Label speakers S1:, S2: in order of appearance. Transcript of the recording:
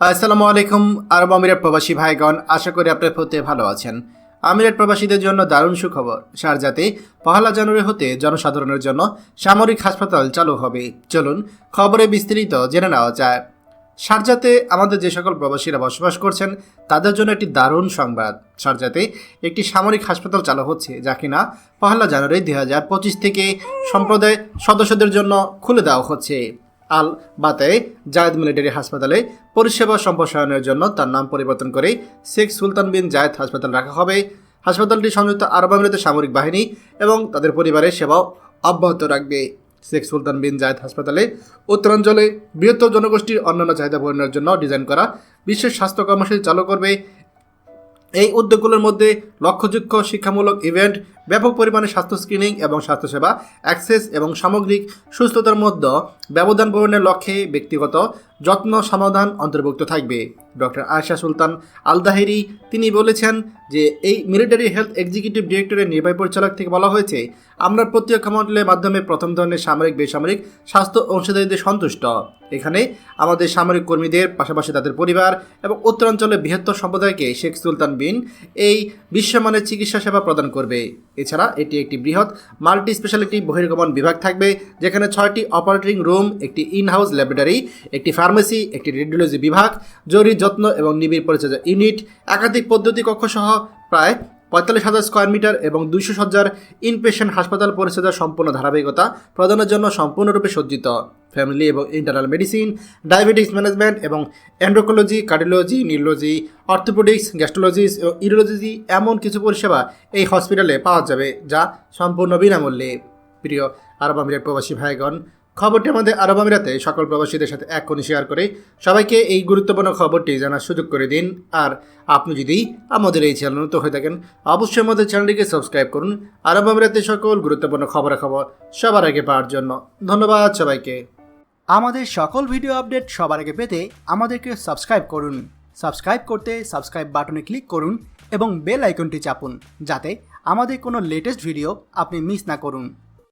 S1: আসসালামু আলাইকুম আরব আমিরাত প্রবাসী ভাইগণ, আশা করি আপনার হতে ভালো আছেন। আমিরাত প্রবাসীদের জন্য দারুণ সুখবর। শারজাতে 1 জানুয়ারি হতে জনসাধারণের জন্য সামরিক হাসপাতাল চালু হবে। চলুন খবরে বিস্তারিত জেনে নেওয়া যায়। শারজাতে আমাদের যে সকল প্রবাসীরা বসবাস করছেন তাদের জন্য একটি দারুণ সংবাদ। শারজাতে একটি সামরিক হাসপাতাল চালু হচ্ছে, যা কিনা 1 জানুয়ারি 2025 থেকে সম্প্রদায় সদস্যদের জন্য খুলে দেওয়া হচ্ছে। আল বাতায়ে জায়েদ মিলিটারি হাসপাতালে পরিষেবা সম্প্রসারণের জন্য তার নাম পরিবর্তন করে শেখ সুলতান বিন জায়েদ হাসপাতাল রাখা হবে। হাসপাতালটি সংযুক্ত আরব আমিরাতের সামরিক বাহিনী এবং তাদের পরিবারের সেবাও অব্যাহত রাখবে। শেখ সুলতান বিন জায়েদ হাসপাতালে উত্তরাঞ্চলে বৃহত্তর জনগোষ্ঠীর অন্যান্য চাহিদা পূরণের জন্য ডিজাইন করা বিশ্বের স্বাস্থ্য কর্মসূচি চালু করবে। এই উদ্যোগগুলোর মধ্যে লক্ষ্যযোগ্য শিক্ষামূলক ইভেন্ট, ব্যাপক পরিমাণে স্বাস্থ্য স্ক্রিনিং এবং স্বাস্থ্যসেবা অ্যাক্সেস এবং সামগ্রিক সুস্থতার মধ্যে ব্যবধান পূরণের লক্ষ্যে ব্যক্তিগত যত্ন সমাধান অন্তর্ভুক্ত থাকবে। ডক্টর আয়েশা সুলতান আল দাহেরি তিনি বলেছেন যে এই মিলিটারি হেলথ এক্সিকিউটিভ ডিরেক্টরের নির্বাহী পরিচালক থেকে বলা হয়েছে, আমরা প্রতিরক্ষা মন্ত্রণালয়ের মাধ্যমে প্রথম ধরনের সামরিক বেসামরিক স্বাস্থ্য অংশীদারীদের সন্তুষ্ট। এখানে আমাদের সামরিক কর্মীদের পাশাপাশি তাদের পরিবার এবং উত্তরাঞ্চলের বৃহত্তর সম্প্রদায়কে শেখ সুলতান বিন এই বিশ্বমানের চিকিৎসা সেবা প্রদান করবে। এছাড়া এটি একটি বৃহৎ মাল্টি স্পেশালিটি বহির্গমন বিভাগ থাকবে, যেখানে 6টি অপারেটিং রুম, একটি ইন হাউস ল্যাবরেটরি, একটি ফার্মেসি, একটি রেডিওলজি বিভাগ, জরুরি যত্ন এবং নিবিড় পরিচর্যা ইউনিট, একাধিক পদ্ধতি কক্ষ সহ প্রায় 45,000 স্কোয়ার মিটার এবং 200 শয্যার ইনপেশেন্ট হাসপাতাল পরিষেবার সম্পূর্ণ ধারাবাহিকতা প্রদানের জন্য সম্পূর্ণরূপে সজ্জিত। ফ্যামিলি এবং ইন্টারনাল মেডিসিন, ডায়াবেটিক্স ম্যানেজমেন্ট এবং এন্ড্রোকোলজি, কার্ডিওলজি, নিউরোলজি, অর্থোপেডিক্স, গ্যাস্ট্রোলজিস ও ইউরোলজি এমন কিছু পরিষেবা এই হসপিটালে পাওয়া যাবে, যা সম্পূর্ণ বিনামূল্যে। প্রিয় আরব আমিরাত প্রবাসী ভাইগণ, খবরটি আমাদের আরব আমিরাতে সকল প্রবাসীদের সাথে এক্ষুনি শেয়ার করে সবাইকে এই গুরুত্বপূর্ণ খবরটি জানার সুযোগ করে দিন। আর আপনি যদি আমাদের এই চ্যানেল নতুন হয়ে থাকেন, অবশ্যই আমাদের চ্যানেলটিকে সাবস্ক্রাইব করুন আরব আমিরাতে সকল গুরুত্বপূর্ণ খবরাখবর সবার আগে পাওয়ার জন্য। ধন্যবাদ সবাইকে।
S2: আমাদের সকল ভিডিও আপডেট সবার আগে পেতে আমাদেরকে সাবস্ক্রাইব করুন। সাবস্ক্রাইব করতে সাবস্ক্রাইব বাটনে ক্লিক করুন এবং বেল আইকনটি চাপুন, যাতে আমাদের কোনো লেটেস্ট ভিডিও আপনি মিস না করুন।